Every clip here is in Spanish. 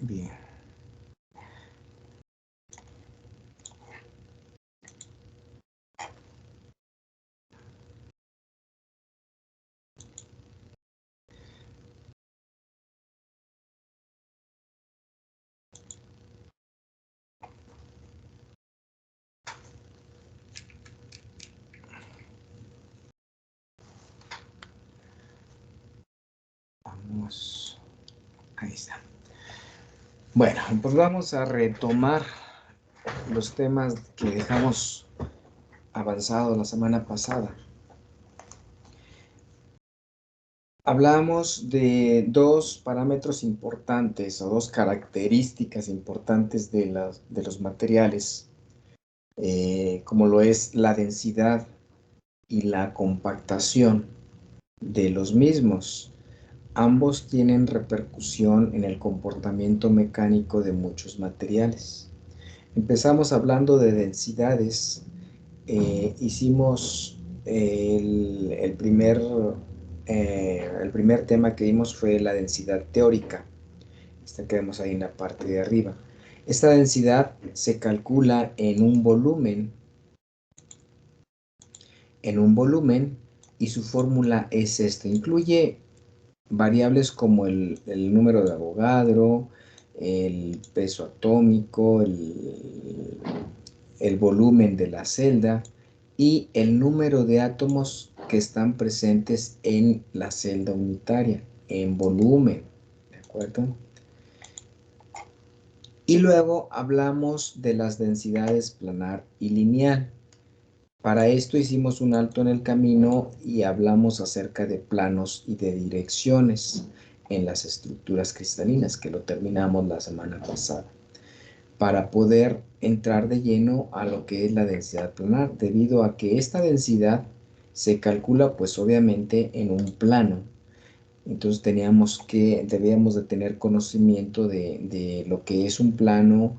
Bien. Vamos. Ahí está. Bueno, pues vamos a retomar los temas que dejamos avanzado la semana pasada. Hablamos de dos parámetros importantes o dos características importantes de los materiales, como lo es la densidad y la compactación de los mismos. Ambos tienen repercusión en el comportamiento mecánico de muchos materiales. Empezamos hablando de densidades. Hicimos el primer tema que vimos fue la densidad teórica. Esta que vemos ahí en la parte de arriba. Esta densidad se calcula en un volumen y su fórmula es esta. Incluye variables como el número de Avogadro, el peso atómico, el volumen de la celda y el número de átomos que están presentes en la celda unitaria, en volumen, ¿de acuerdo? Y luego hablamos de las densidades planar y lineal. Para esto hicimos un alto en el camino y hablamos acerca de planos y de direcciones en las estructuras cristalinas, que lo terminamos la semana pasada, para poder entrar de lleno a lo que es la densidad planar, debido a que esta densidad se calcula pues obviamente en un plano. Entonces debíamos de tener conocimiento de lo que es un plano,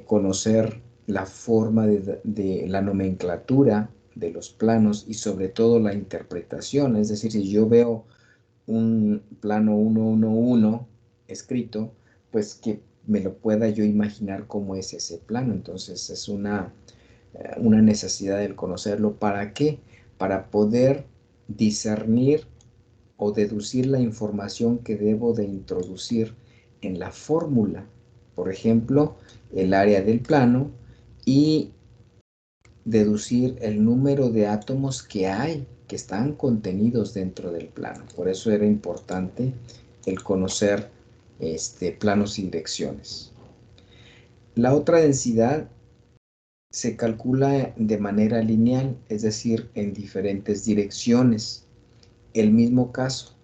conocer la forma de la nomenclatura de los planos y sobre todo la interpretación. Es decir, si yo veo un plano 111 escrito, pues que me lo pueda yo imaginar cómo es ese plano. Entonces es una necesidad del conocerlo. ¿Para qué? Para poder discernir o deducir la información que debo de introducir en la fórmula. Por ejemplo, el área del plano y deducir el número de átomos que están contenidos dentro del plano. Por eso era importante el conocer planos y direcciones. La otra densidad se calcula de manera lineal, es decir, en diferentes direcciones. El mismo caso,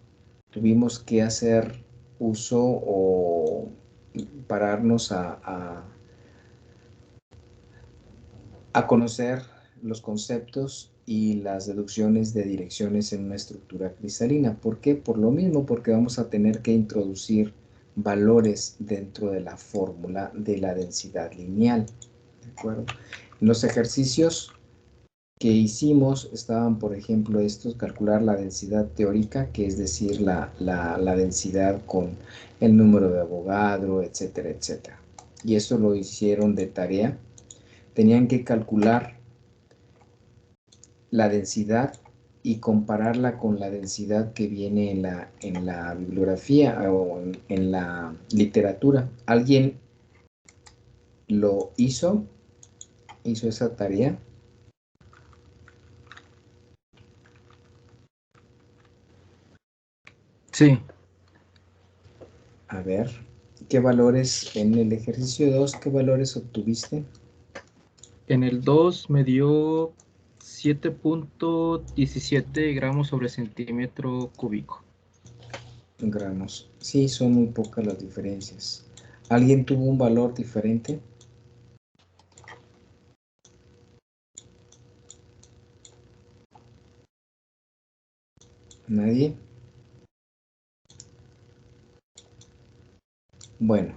tuvimos que hacer uso o pararnos a conocer los conceptos y las deducciones de direcciones en una estructura cristalina. ¿Por qué? Por lo mismo, porque vamos a tener que introducir valores dentro de la fórmula de la densidad lineal. ¿De acuerdo? Los ejercicios que hicimos estaban, por ejemplo, estos, calcular la densidad teórica, que es decir, la densidad con el número de Avogadro, etcétera, etcétera. Y eso lo hicieron de tarea. Tenían que calcular la densidad y compararla con la densidad que viene en la bibliografía o en la literatura. ¿Alguien lo hizo? ¿Hizo esa tarea? Sí, A ver, ¿qué valores en el ejercicio 2, qué valores obtuviste? en el 2 me dio 7.17 gramos sobre centímetro cúbico. Gramos. Sí, son muy pocas las diferencias. ¿Alguien tuvo un valor diferente? ¿Nadie? Bueno,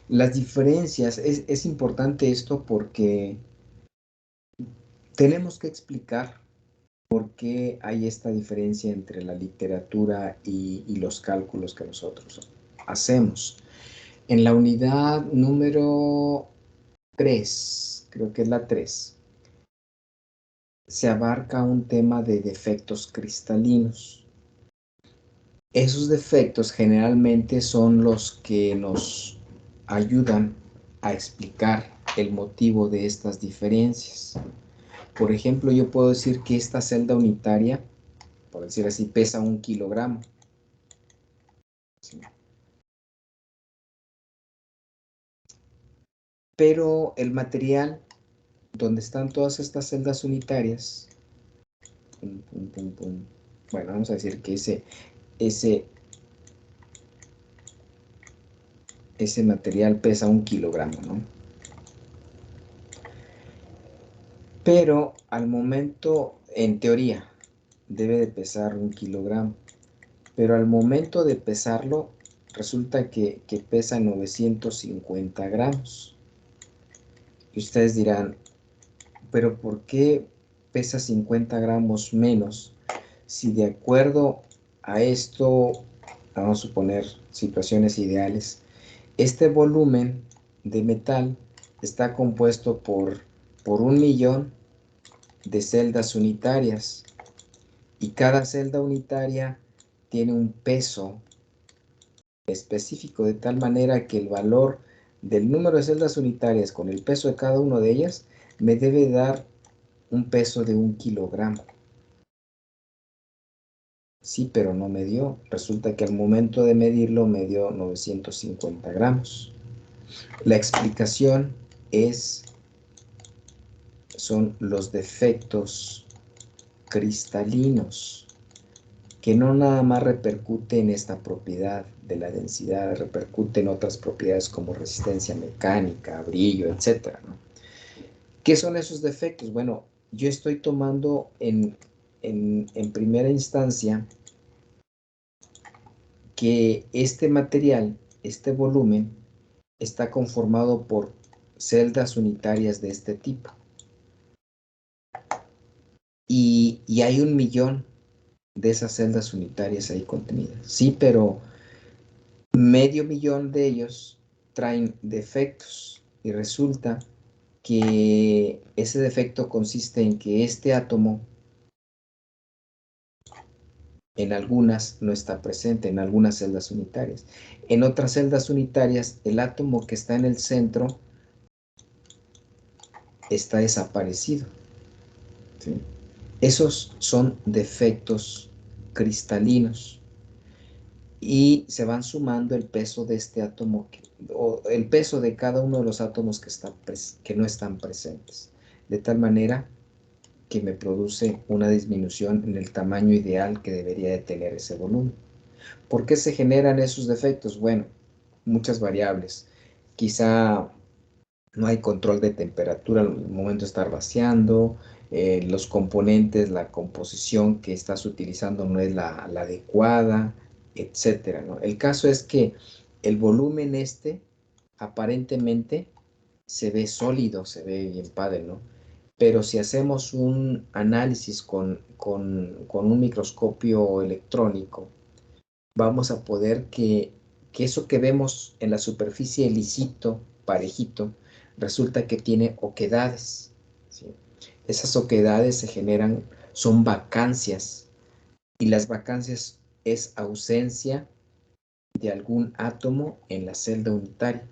las diferencias, es importante esto porque tenemos que explicar por qué hay esta diferencia entre la literatura y los cálculos que nosotros hacemos. En la unidad número 3, creo que es la 3, se abarca un tema de defectos cristalinos. Esos defectos generalmente son los que nos ayudan a explicar el motivo de estas diferencias. Por ejemplo, yo puedo decir que esta celda unitaria, por decir así, pesa 1 kilogramo. ¿Sí? Pero el material donde están todas estas celdas unitarias, pum, pum, pum, pum, bueno, vamos a decir que ese material pesa 1 kilogramo, ¿no? Pero al momento, en teoría, debe de pesar 1 kilogramo. Pero al momento de pesarlo, resulta que pesa 950 gramos. Y ustedes dirán, pero ¿por qué pesa 50 gramos menos? Si de acuerdo a esto, vamos a suponer situaciones ideales, este volumen de metal está compuesto por 1 millón de celdas unitarias y cada celda unitaria tiene un peso específico, de tal manera que el valor del número de celdas unitarias con el peso de cada una de ellas me debe dar un peso de 1 kilogramo. Sí, pero no me dio. Resulta que al momento de medirlo me dio 950 gramos. La explicación son los defectos cristalinos, que no nada más repercute en esta propiedad de la densidad, repercute en otras propiedades como resistencia mecánica, brillo, etc., ¿no? ¿Qué son esos defectos? Bueno, yo estoy tomando en primera instancia que este material, este volumen, está conformado por celdas unitarias de este tipo. Y hay 1 millón de esas celdas unitarias ahí contenidas. Sí, pero medio millón de ellos traen defectos y resulta que ese defecto consiste en que este átomo en algunas no está presente, en algunas celdas unitarias. En otras celdas unitarias, el átomo que está en el centro está desaparecido. ¿Sí? Esos son defectos cristalinos y se van sumando el peso de este átomo, o el peso de cada uno de los átomos que no están presentes, de tal manera que me produce una disminución en el tamaño ideal que debería de tener ese volumen. ¿Por qué se generan esos defectos? Bueno, muchas variables. Quizá no hay control de temperatura al momento de estar vaciando, los componentes, la composición que estás utilizando no es la adecuada, etcétera, ¿no? El caso es que el volumen aparentemente se ve sólido, se ve bien padre, ¿no? Pero si hacemos un análisis con un microscopio electrónico, vamos a poder que eso que vemos en la superficie lisito, parejito, resulta que tiene oquedades, ¿sí? Esas oquedades se generan, son vacancias, y las vacancias es ausencia de algún átomo en la celda unitaria.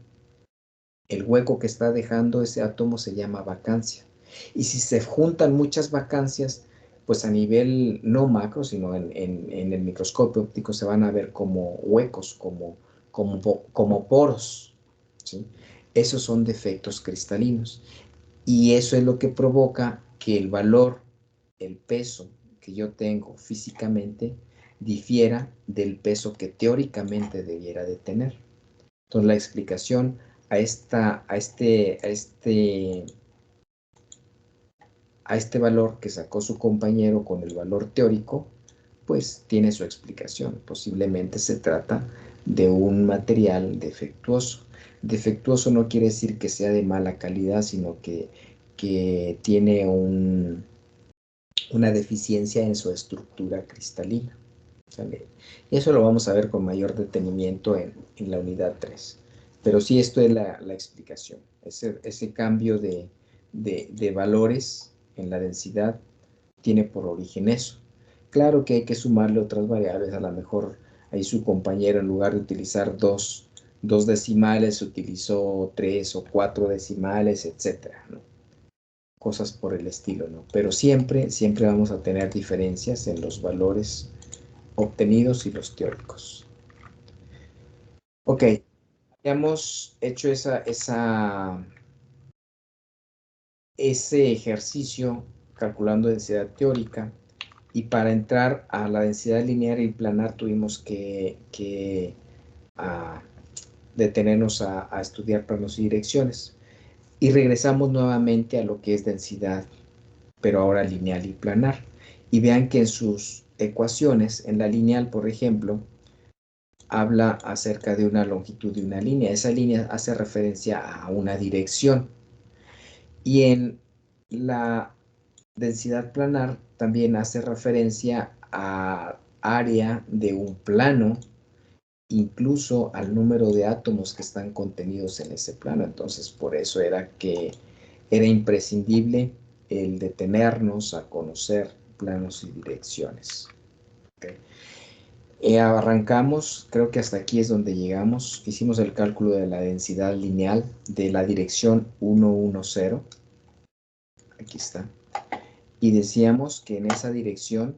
El hueco que está dejando ese átomo se llama vacancia. Y si se juntan muchas vacancias, pues a nivel no macro, sino en el microscopio óptico se van a ver como huecos, como poros, ¿sí? Esos son defectos cristalinos. Y eso es lo que provoca que el valor, el peso que yo tengo físicamente, difiera del peso que teóricamente debiera de tener. Entonces, la explicación a este valor que sacó su compañero con el valor teórico, pues tiene su explicación. Posiblemente se trata de un material defectuoso. Defectuoso no quiere decir que sea de mala calidad, sino que tiene una deficiencia en su estructura cristalina. ¿Sale? Y eso lo vamos a ver con mayor detenimiento en la unidad 3. Pero sí, esto es la explicación. Ese cambio de valores en la densidad tiene por origen eso. Claro que hay que sumarle otras variables. A lo mejor ahí su compañero, en lugar de utilizar dos decimales, utilizó 3 o 4 decimales, etcétera, ¿no? Cosas por el estilo, ¿no? Pero siempre vamos a tener diferencias en los valores obtenidos y los teóricos. Ok, hemos hecho ese ejercicio calculando densidad teórica, y para entrar a la densidad lineal y planar tuvimos que detenernos a estudiar planos y direcciones. Y regresamos nuevamente a lo que es densidad, pero ahora lineal y planar. Y vean que en sus ecuaciones, en la lineal, por ejemplo, habla acerca de una longitud de una línea. Esa línea hace referencia a una dirección. Y en la densidad planar también hace referencia a área de un plano, incluso al número de átomos que están contenidos en ese plano. Entonces, por eso era que era imprescindible el detenernos a conocer planos y direcciones. ¿Okay? Arrancamos, creo que hasta aquí es donde llegamos. Hicimos el cálculo de la densidad lineal de la dirección 110. Aquí está. Y decíamos que en esa dirección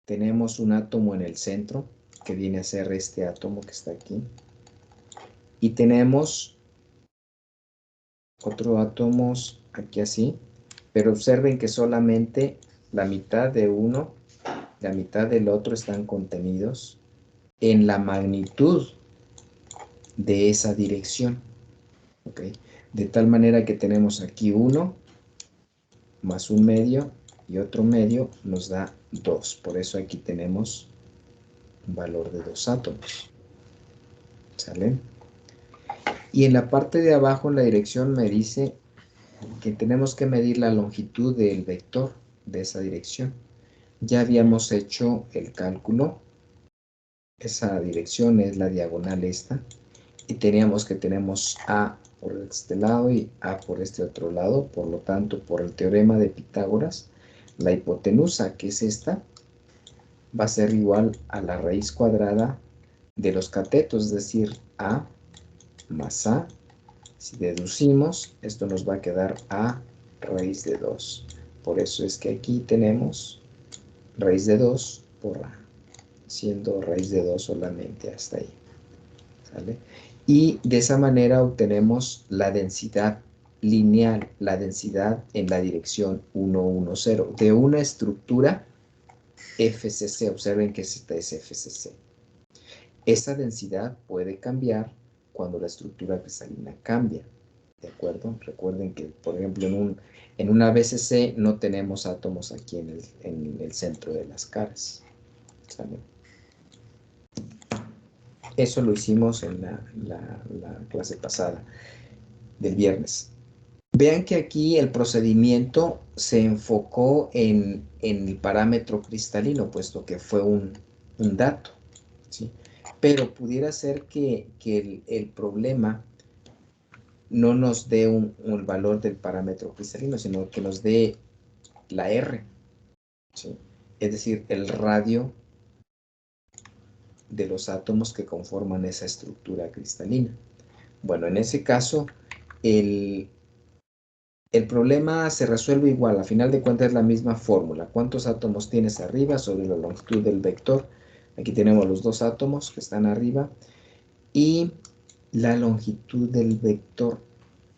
tenemos un átomo en el centro, que viene a ser este átomo que está aquí. Y tenemos otros átomos aquí así. Pero observen que solamente la mitad de uno, la mitad del otro están contenidos en la magnitud de esa dirección. ¿Okay? De tal manera que tenemos aquí 1 más un medio y otro medio nos da 2. Por eso aquí tenemos un valor de 2 átomos. ¿Sale? Y en la parte de abajo, en la dirección, me dice que tenemos que medir la longitud del vector de esa dirección. Ya habíamos hecho el cálculo. Esa dirección es la diagonal esta. Y teníamos que tenemos A por este lado y A por este otro lado. Por lo tanto, por el teorema de Pitágoras, la hipotenusa, que es esta, va a ser igual a la raíz cuadrada de los catetos, es decir, A más A. Si deducimos, esto nos va a quedar A raíz de 2. Por eso es que aquí tenemos raíz de 2 por A, siendo raíz de 2 solamente hasta ahí. ¿Sale? Y de esa manera obtenemos la densidad lineal, la densidad en la dirección 110 de una estructura FCC. Observen que esta es FCC. Esa densidad puede cambiar cuando la estructura cristalina cambia. ¿De acuerdo? Recuerden que, por ejemplo, en una BCC no tenemos átomos aquí en el centro de las caras. ¿Sale? Eso lo hicimos en la clase pasada del viernes. Vean que aquí el procedimiento se enfocó en el parámetro cristalino, puesto que fue un dato, ¿sí? Pero pudiera ser que el problema no nos dé un valor del parámetro cristalino, sino que nos dé la R, ¿sí? Es decir, el radio de los átomos que conforman esa estructura cristalina. Bueno, en ese caso, el problema se resuelve igual. A final de cuentas es la misma fórmula. ¿Cuántos átomos tienes arriba sobre la longitud del vector? Aquí tenemos los dos átomos que están arriba. Y la longitud del vector,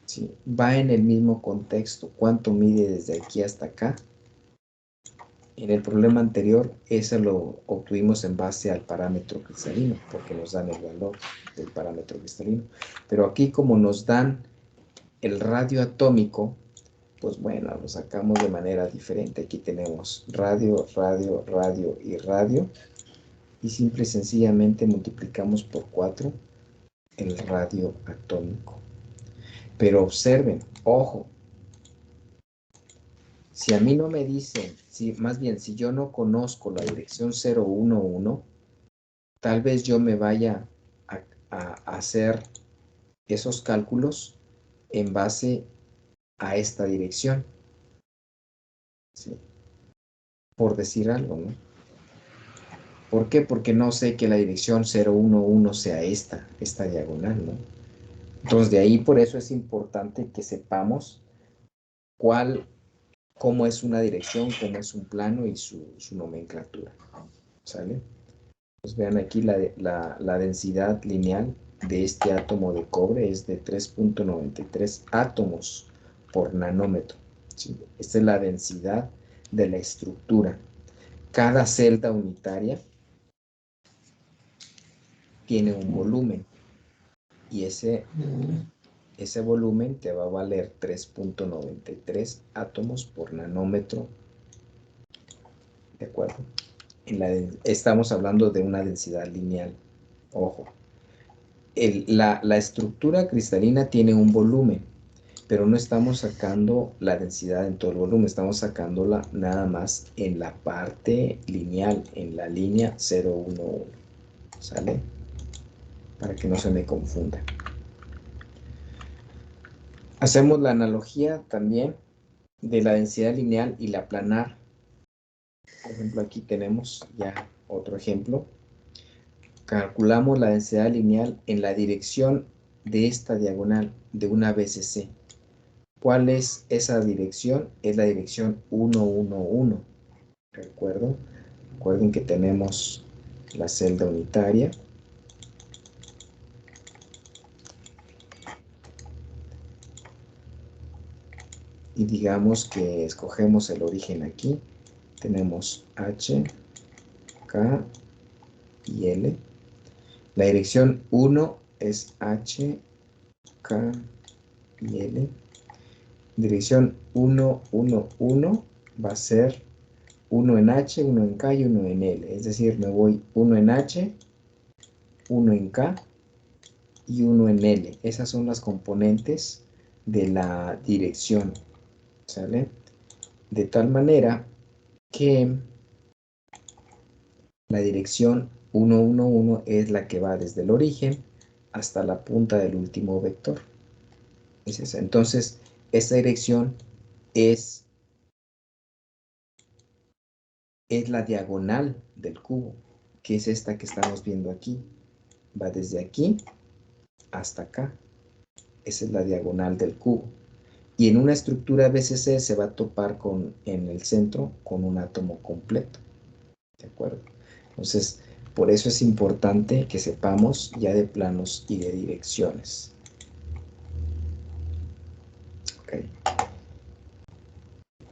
¿sí?, va en el mismo contexto. ¿Cuánto mide desde aquí hasta acá? En el problema anterior, eso lo obtuvimos en base al parámetro cristalino, porque nos dan el valor del parámetro cristalino. Pero aquí, como nos dan el radio atómico, pues bueno, lo sacamos de manera diferente. Aquí tenemos radio, radio, radio y radio. Y simple y sencillamente multiplicamos por 4 el radio atómico. Pero observen, ojo, Si a mí no me dicen, más bien, si yo no conozco la dirección 011, tal vez yo me vaya a hacer esos cálculos en base a esta dirección, ¿sí? Por decir algo, ¿no? ¿Por qué? Porque no sé que la dirección 011 sea esta diagonal, ¿no? Entonces, de ahí por eso es importante que sepamos cómo es una dirección, cómo es un plano y su nomenclatura, ¿sale? Pues vean aquí la densidad lineal de este átomo de cobre es de 3.93 átomos por nanómetro, ¿sí? Esta es la densidad de la estructura. Cada celda unitaria tiene un volumen y ese volumen te va a valer 3.93 átomos por nanómetro, ¿de acuerdo? Estamos hablando de una densidad lineal, ojo. La estructura cristalina tiene un volumen, pero no estamos sacando la densidad en todo el volumen, estamos sacándola nada más en la parte lineal, en la línea 011, ¿sale? Para que no se me confunda. Hacemos la analogía también de la densidad lineal y la planar. Por ejemplo, aquí tenemos ya otro ejemplo. Calculamos la densidad lineal en la dirección de esta diagonal de una BCC. ¿Cuál es esa dirección? Es la dirección 111. Recuerden que tenemos la celda unitaria. Y digamos que escogemos el origen aquí. Tenemos H, K y L. La dirección 1 es H, K y L. Dirección 1, 1, 1 va a ser 1 en H, 1 en K y 1 en L. Es decir, me voy 1 en H, 1 en K y 1 en L. Esas son las componentes de la dirección, ¿sale? De tal manera que la dirección 111 es la que va desde el origen hasta la punta del último vector. Es esa. Entonces, esta dirección es la diagonal del cubo, que es esta que estamos viendo aquí. Va desde aquí hasta acá. Esa es la diagonal del cubo. Y en una estructura BCC se va a topar en el centro con un átomo completo. ¿De acuerdo? Entonces, por eso es importante que sepamos ya de planos y de direcciones. Okay.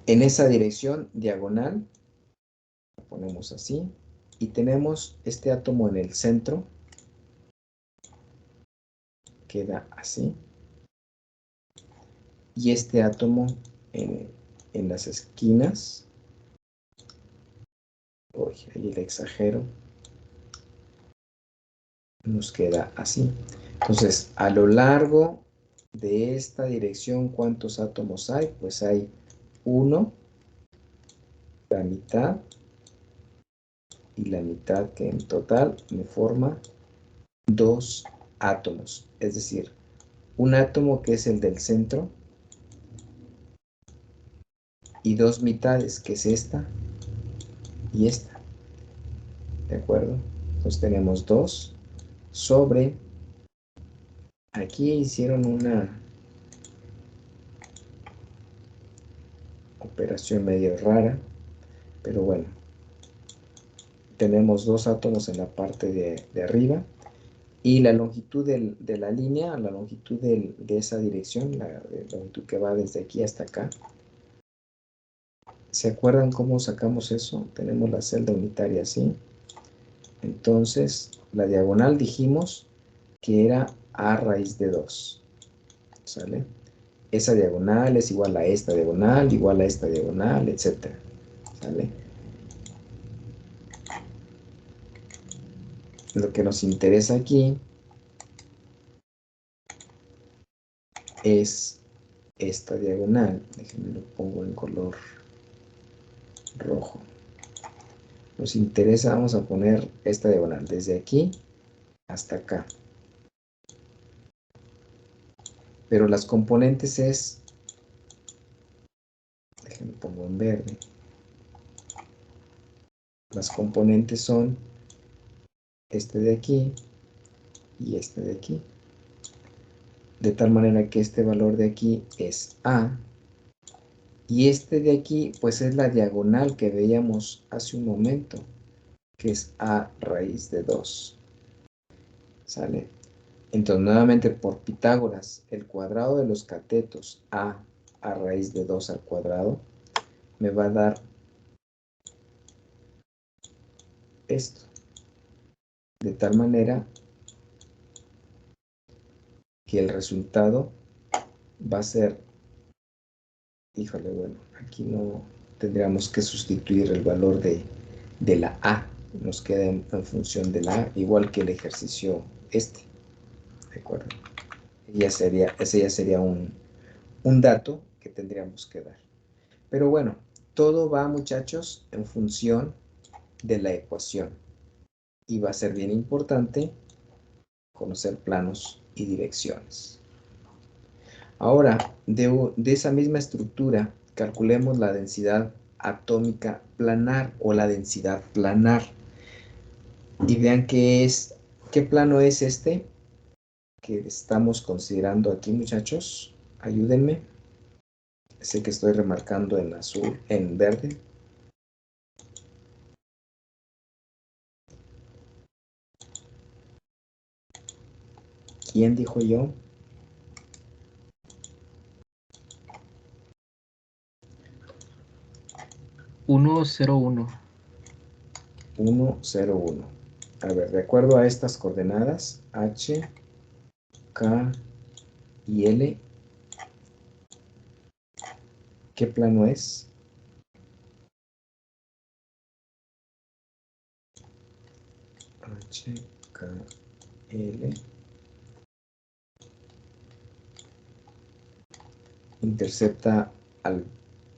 En esa dirección diagonal, la ponemos así, y tenemos este átomo en el centro, queda así, y este átomo en las esquinas, ahí le exagero, nos queda así. Entonces, a lo largo de esta dirección, ¿cuántos átomos hay? Pues hay 1, la mitad, y la mitad que en total me forma 2 átomos. Es decir, un átomo que es el del centro y 2 mitades, que es esta y esta. ¿De acuerdo? Entonces tenemos 2 sobre, aquí hicieron una operación medio rara, pero bueno, tenemos 2 átomos en la parte de arriba y la longitud de la línea, la longitud de esa dirección, la longitud que va desde aquí hasta acá. ¿Se acuerdan cómo sacamos eso? Tenemos la celda unitaria así. Entonces, la diagonal dijimos que era a raíz de 2. ¿Sale? Esa diagonal es igual a esta diagonal, igual a esta diagonal, etc. ¿Sale? Lo que nos interesa aquí es esta diagonal. Déjenme lo pongo en color rojo. Nos interesa, vamos a poner esta diagonal desde aquí hasta acá. Pero las componentes es, déjenme pongo en verde. Las componentes son este de aquí y este de aquí. De tal manera que este valor de aquí es A. Y este de aquí, pues es la diagonal que veíamos hace un momento, que es A raíz de 2. ¿Sale? Entonces, nuevamente por Pitágoras, el cuadrado de los catetos A raíz de 2 al cuadrado me va a dar esto. De tal manera que el resultado va a ser, híjole, bueno, aquí no tendríamos que sustituir el valor de la A. Nos queda en función de la A, igual que el ejercicio este. ¿De acuerdo? Ese ya sería un dato que tendríamos que dar. Pero bueno, todo va, muchachos, en función de la ecuación. Y va a ser bien importante conocer planos y direcciones. Ahora, de esa misma estructura, calculemos la densidad atómica planar o la densidad planar. Y vean qué plano es este que estamos considerando aquí, muchachos. Ayúdenme. Sé que estoy remarcando en azul, en verde. ¿Quién dijo yo? Uno, 0, 1. 1, 0, 1. A ver, de acuerdo a estas coordenadas, H, K y L, ¿qué plano es? H, K, L. Intercepta al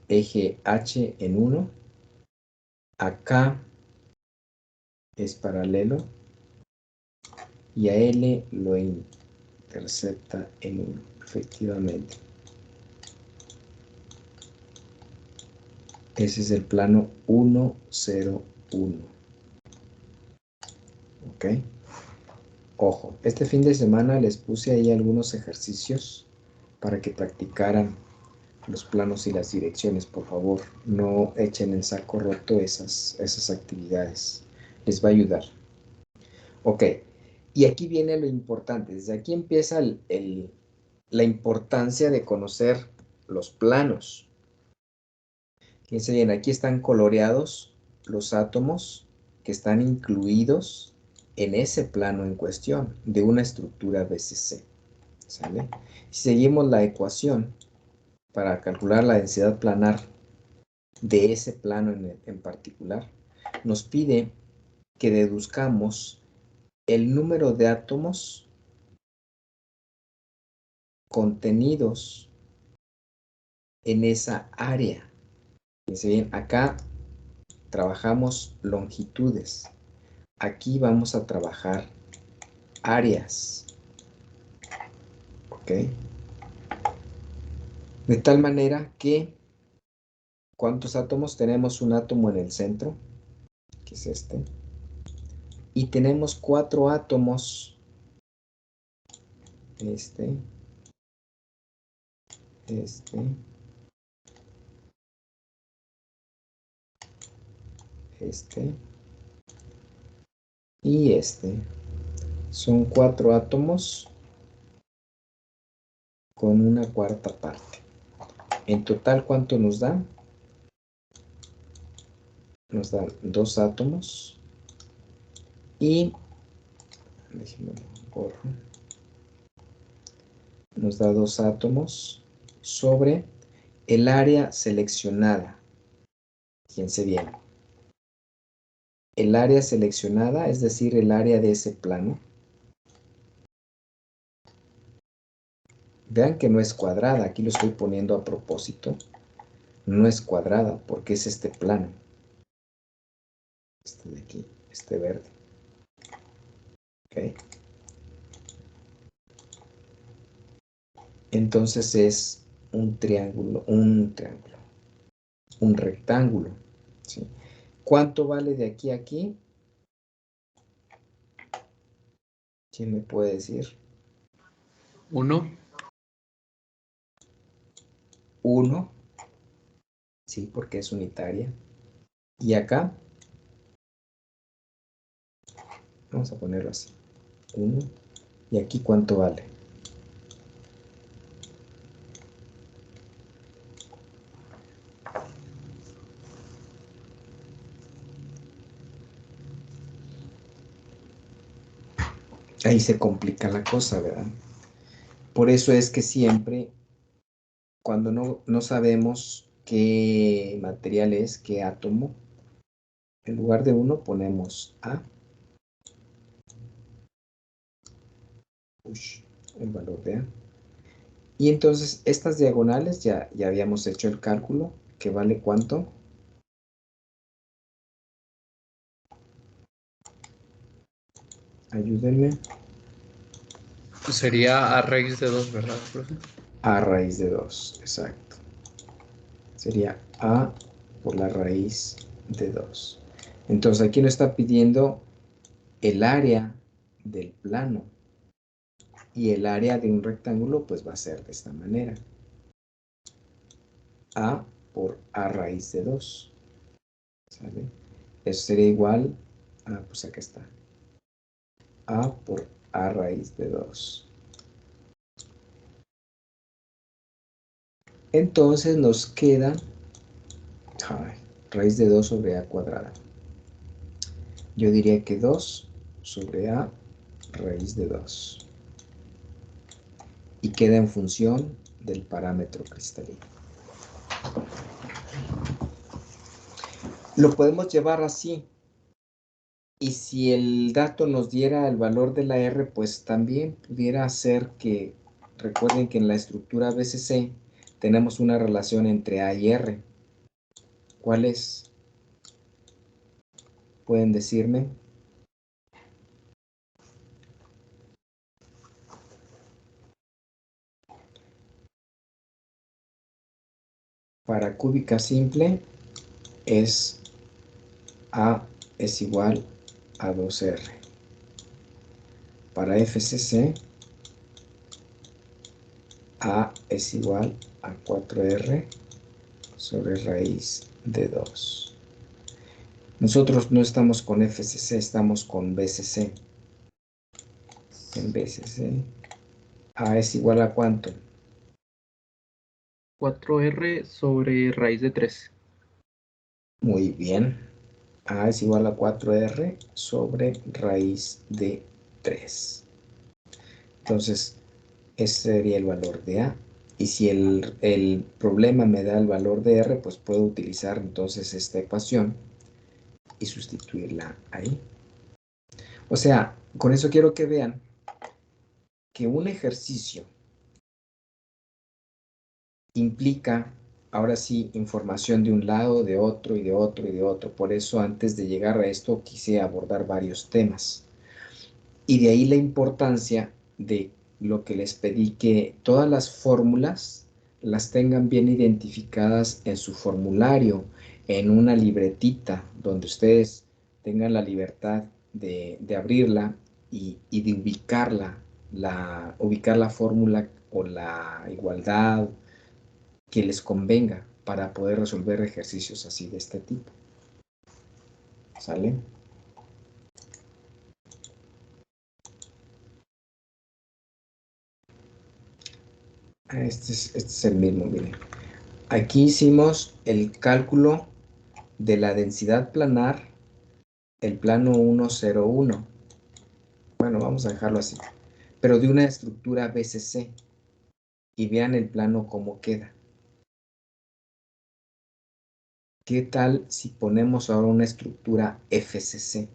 eje H en 1. Acá es paralelo. Y a L lo intercepta en 1, efectivamente. Ese es el plano 1, 0, 1. ¿Ok? Ojo, este fin de semana les puse ahí algunos ejercicios para que practicaran los planos y las direcciones. Por favor, no echen en saco roto esas actividades. Les va a ayudar. Ok, y aquí viene lo importante. Desde aquí empieza la importancia de conocer los planos. Fíjense bien, aquí están coloreados los átomos que están incluidos en ese plano en cuestión de una estructura BCC. ¿Sale? Si seguimos la ecuación para calcular la densidad planar de ese plano en particular, nos pide que deduzcamos el número de átomos contenidos en esa área. Fíjense bien, acá trabajamos longitudes. Aquí vamos a trabajar áreas. ¿Ok? De tal manera que, ¿cuántos átomos? Tenemos un átomo en el centro, que es este. Y tenemos 4 átomos. Este. Y este. Son 4 átomos con una cuarta parte. En total, ¿cuánto nos da? Nos dan 2 átomos y, déjenme borro, nos da 2 átomos sobre el área seleccionada. Fíjense bien. El área seleccionada, es decir, el área de ese plano. Vean que no es cuadrada, aquí lo estoy poniendo a propósito. No es cuadrada porque es este plano. este de aquí, este verde. ¿Ok? Entonces es un rectángulo. ¿Sí? ¿Cuánto vale de aquí a aquí? ¿Quién me puede decir? 1. 1, sí, porque es unitaria. Y acá, vamos a ponerlo así. 1. ¿Y aquí cuánto vale? Ahí se complica la cosa, ¿verdad? Por eso es que siempre, cuando no sabemos qué material es, qué átomo, en lugar de 1 ponemos A, el valor de A. Y entonces estas diagonales ya habíamos hecho el cálculo, que vale ¿cuánto? Ayúdenme. Sería a raíz de 2, ¿verdad, profe? A raíz de 2, exacto. Sería A por la raíz de 2. Entonces aquí nos está pidiendo el área del plano. Y el área de un rectángulo pues va a ser de esta manera. A por A raíz de 2. ¿Sale? Eso sería igual a, pues acá está. A por A raíz de 2. Entonces nos queda raíz de 2 sobre A cuadrada. Yo diría que 2 sobre A raíz de 2. Y queda en función del parámetro cristalino. Lo podemos llevar así. Y si el dato nos diera el valor de la R, pues también pudiera ser que, recuerden que en la estructura BCC tenemos una relación entre A y R. ¿Cuál es? ¿Pueden decirme? Para cúbica simple es A es igual a 2R. Para FCC, A es igual a 4R sobre raíz de 2. Nosotros no estamos con FCC, estamos con BCC. En BCC, A es igual a ¿cuánto? 4R sobre raíz de 3. Muy bien. A es igual a 4R sobre raíz de 3. Entonces, ese sería el valor de A. Y si el problema me da el valor de R, pues puedo utilizar entonces esta ecuación y sustituirla ahí. O sea, con eso quiero que vean que un ejercicio implica, ahora sí, información de un lado, de otro y de otro y de otro. Por eso antes de llegar a esto quise abordar varios temas. Y de ahí la importancia de lo que les pedí, que todas las fórmulas las tengan bien identificadas en su formulario, en una libretita, donde ustedes tengan la libertad de abrirla y de ubicarla, ubicar la fórmula o la igualdad que les convenga para poder resolver ejercicios así de este tipo. ¿Sale? Este es el mismo, miren. Aquí hicimos el cálculo de la densidad planar, el plano 101. Bueno, vamos a dejarlo así. Pero de una estructura BCC. Y vean el plano cómo queda. ¿Qué tal si ponemos ahora una estructura FCC?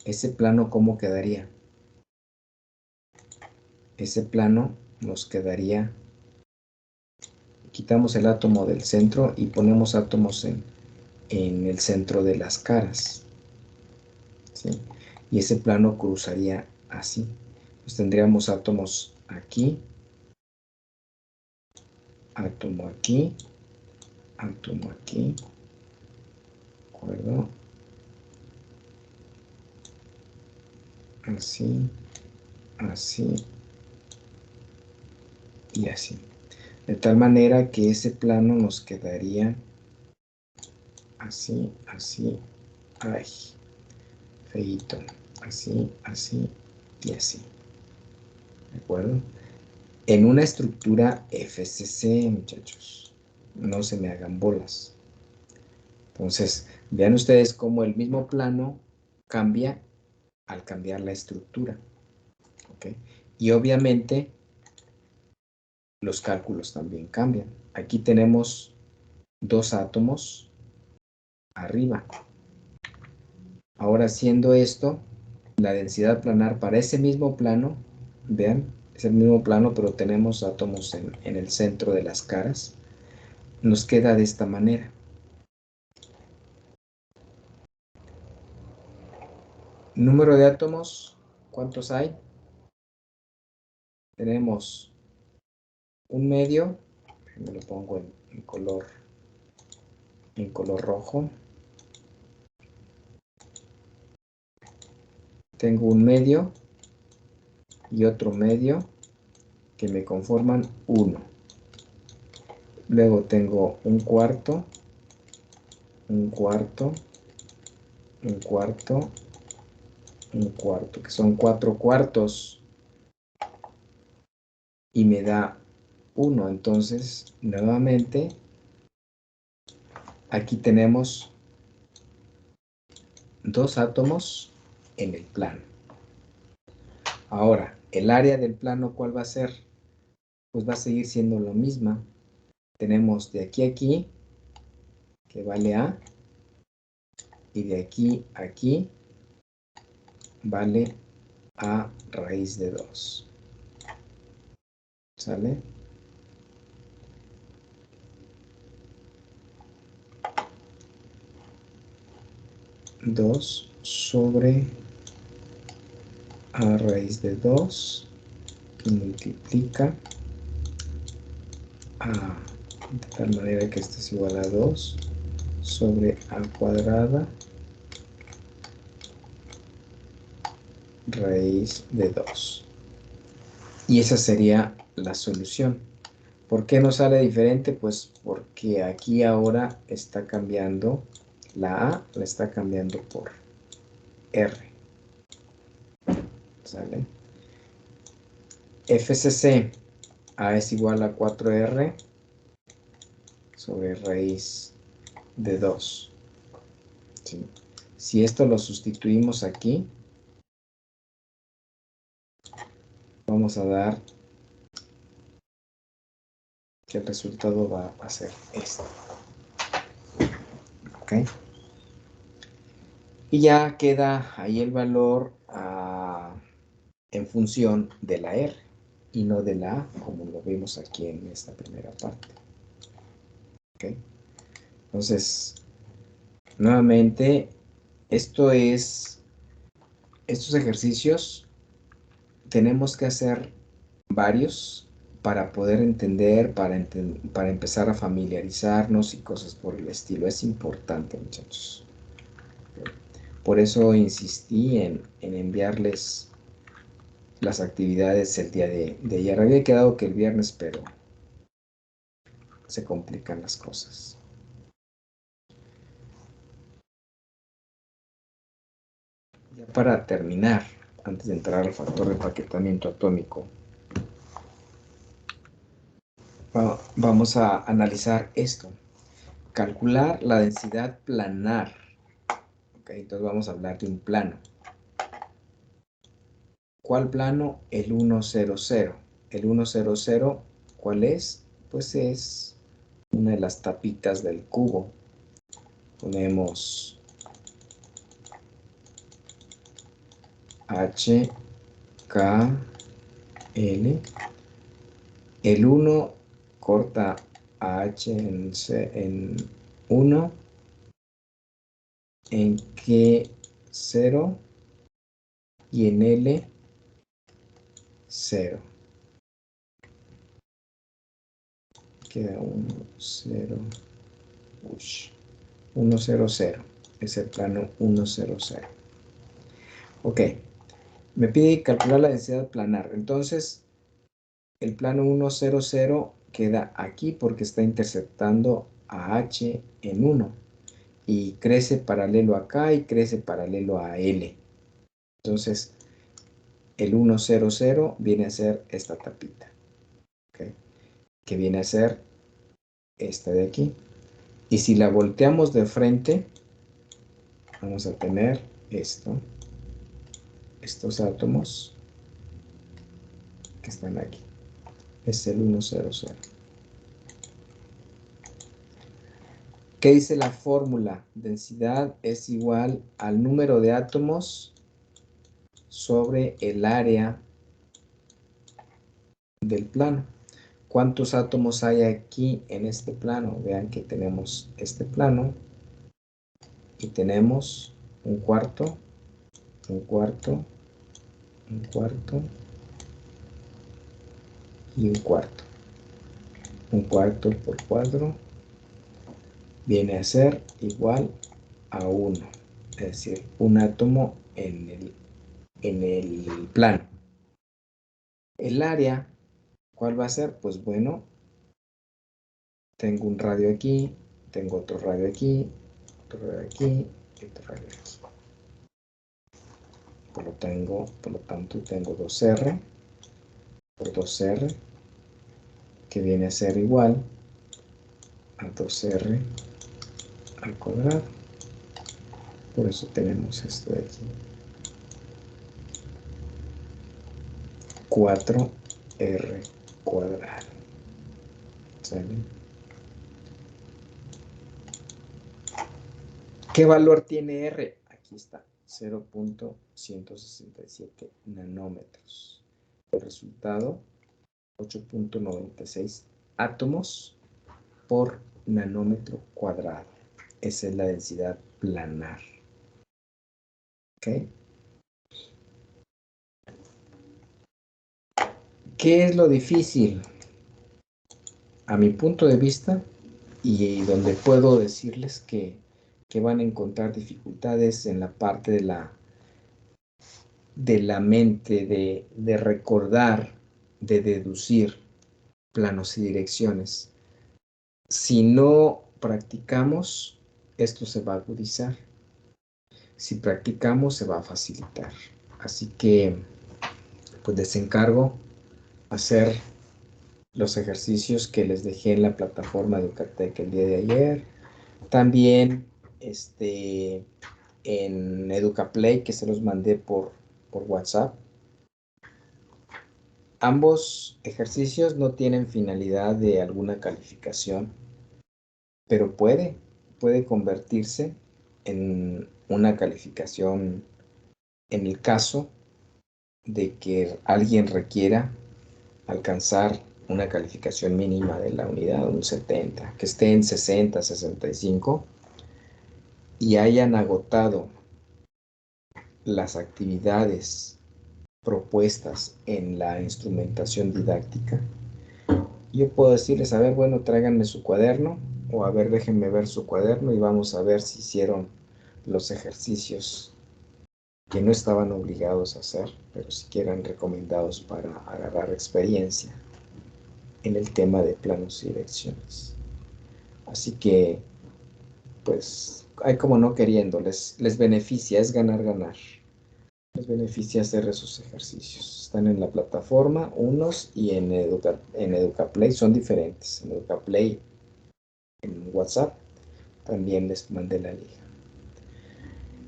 Ese plano, ¿cómo quedaría? Ese plano nos quedaría, quitamos el átomo del centro y ponemos átomos en en el centro de las caras, ¿sí? Y ese plano cruzaría así. Pues tendríamos átomos aquí, átomo aquí, átomo aquí, ¿de acuerdo? Así, así y así. De tal manera que ese plano nos quedaría así, así, ay, feíto, así, así y así. ¿De acuerdo? En una estructura FCC, muchachos. No se me hagan bolas. Entonces, vean ustedes cómo el mismo plano cambia al cambiar la estructura. ¿Ok? Y obviamente los cálculos también cambian. Aquí tenemos dos átomos arriba. Ahora haciendo esto, la densidad planar para ese mismo plano, vean, es el mismo plano, pero tenemos átomos en el centro de las caras, nos queda de esta manera. Número de átomos, ¿cuántos hay? Tenemos un medio, me lo pongo en color rojo. Tengo un medio y otro medio que me conforman uno. Luego tengo un cuarto, un cuarto, un cuarto, un cuarto, que son 4 cuartos y me da 1. Entonces, nuevamente, aquí tenemos dos átomos en el plano. Ahora, el área del plano, ¿cuál va a ser? Pues va a seguir siendo la misma. Tenemos de aquí a aquí, que vale A, y de aquí a aquí, vale A raíz de 2. ¿Sale? Dos sobre A raíz de 2, que multiplica A, de tal manera que esto es igual a 2 sobre A cuadrada raíz de 2. Y esa sería la solución. ¿Por qué no sale diferente? Pues porque aquí ahora está cambiando la A, la está cambiando por R. ¿Sale? FCC, A es igual a 4R sobre raíz de 2. ¿Sí? Si esto lo sustituimos aquí, vamos a dar que el resultado va a ser este. ¿Ok? Y ya queda ahí el valor en función de la R y no de la A, como lo vemos aquí en esta primera parte. ¿Ok? Entonces, nuevamente, estos ejercicios tenemos que hacer varios para poder entender, para empezar a familiarizarnos y cosas por el estilo. Es importante, muchachos. Por eso insistí en enviarles las actividades el día de ayer. Había quedado que el viernes, pero se complican las cosas. Ya para terminar, antes de entrar al factor de empaquetamiento atómico, vamos a analizar esto. Calcular la densidad planar. Okay, entonces vamos a hablar de un plano. ¿Cuál plano? El 100. El 100, ¿cuál es? Pues es una de las tapitas del cubo. Ponemos H, K, L. El 1 corta a H en 1 en Q 0 y en L 0. Queda 1, 0, 1, 0, 0. Es el plano 1, 0, 0. Ok. Me pide calcular la densidad planar. Entonces, el plano 1, 0, 0 queda aquí porque está interceptando a H en 1. Y crece paralelo acá y crece paralelo a L. Entonces, el 1, 0, 0 viene a ser esta tapita. ¿Okay? Que viene a ser esta de aquí. Y si la volteamos de frente, vamos a tener esto. Estos átomos que están aquí. Es el 1, 0, 0. ¿Qué dice la fórmula? Densidad es igual al número de átomos sobre el área del plano. ¿Cuántos átomos hay aquí en este plano? Vean que tenemos este plano y tenemos un cuarto, un cuarto, un cuarto y un cuarto. Un cuarto por 4 viene a ser igual a 1. Es decir, un átomo en el plano. El área, ¿cuál va a ser? Pues bueno, tengo un radio aquí, tengo otro radio aquí, otro radio aquí y otro radio aquí. Por lo tanto, tengo 2R por 2R, que viene a ser igual a 2R al cuadrado. Por eso tenemos esto de aquí. 4R cuadrado. ¿Sale? ¿Qué valor tiene R? Aquí está, 0.167 nanómetros. El resultado, 8.96 átomos por nanómetro cuadrado. Esa es la densidad planar. ¿Ok? ¿Qué es lo difícil? A mi punto de vista, y donde puedo decirles que van a encontrar dificultades en la parte de la mente, de recordar, de deducir planos y direcciones. Si no practicamos, esto se va a agudizar. Si practicamos, se va a facilitar. Así que, pues les encargo hacer los ejercicios que les dejé en la plataforma de Educatec el día de ayer. También en EducaPlay, que se los mandé por WhatsApp. Ambos ejercicios no tienen finalidad de alguna calificación, pero puede convertirse en una calificación en el caso de que alguien requiera alcanzar una calificación mínima de la unidad, un 70, que esté en 60, 65 y hayan agotado las actividades propuestas en la instrumentación didáctica. Yo puedo decirles, a ver, bueno, tráiganme su cuaderno, o a ver, déjenme ver su cuaderno y vamos a ver si hicieron los ejercicios que no estaban obligados a hacer, pero si eran recomendados para agarrar experiencia en el tema de planos y direcciones. Así que, pues, hay como no queriendo, les beneficia, es ganar, ganar. Les beneficia hacer esos ejercicios. Están en la plataforma unos y en EducaPlay son diferentes. En EducaPlay, en WhatsApp, también les mandé la liga.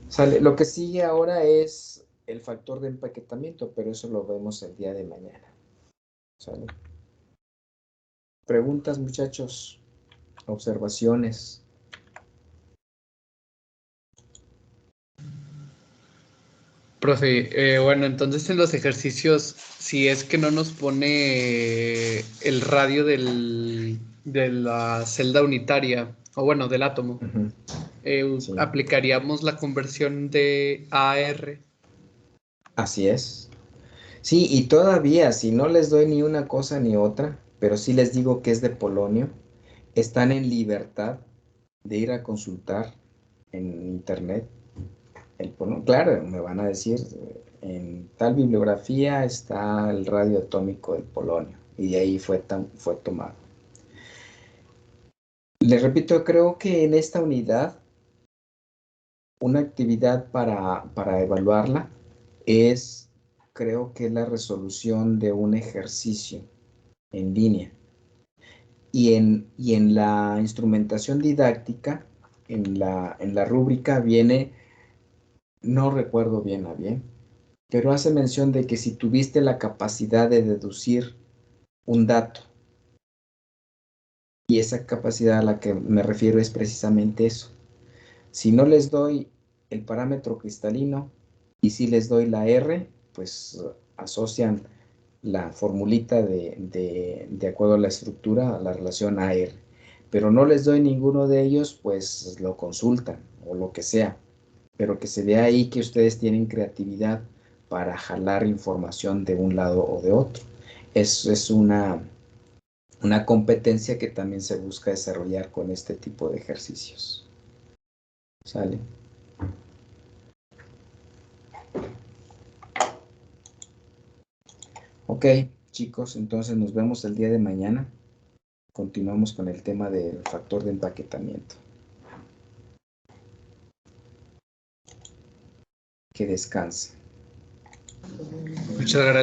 Sale. Lo que sigue ahora es el factor de empaquetamiento, pero eso lo vemos el día de mañana. ¿Sale? Preguntas, muchachos, observaciones. Profe, bueno, entonces en los ejercicios, si es que no nos pone el radio de la celda unitaria, o bueno, del átomo, Sí. aplicaríamos la conversión de A a R. Así es. Sí, y todavía, si no les doy ni una cosa ni otra, pero sí les digo que es de polonio, están en libertad de ir a consultar en internet el polonio. Claro, me van a decir, en tal bibliografía está el radio atómico del polonio, y de ahí fue tomado. Les repito, creo que en esta unidad, una actividad para evaluarla es, creo que la resolución de un ejercicio en línea. Y en la instrumentación didáctica, en la rúbrica viene, no recuerdo bien a bien, pero hace mención de que si tuviste la capacidad de deducir un dato, y esa capacidad a la que me refiero es precisamente eso. Si no les doy el parámetro cristalino y si les doy la R, pues asocian la formulita de acuerdo a la estructura, a la relación AR. Pero no les doy ninguno de ellos, pues lo consultan o lo que sea. Pero que se vea ahí que ustedes tienen creatividad para jalar información de un lado o de otro. Es una competencia que también se busca desarrollar con este tipo de ejercicios. ¿Sale? Ok, chicos, entonces nos vemos el día de mañana. Continuamos con el tema del factor de empaquetamiento. Que descanse. Muchas gracias.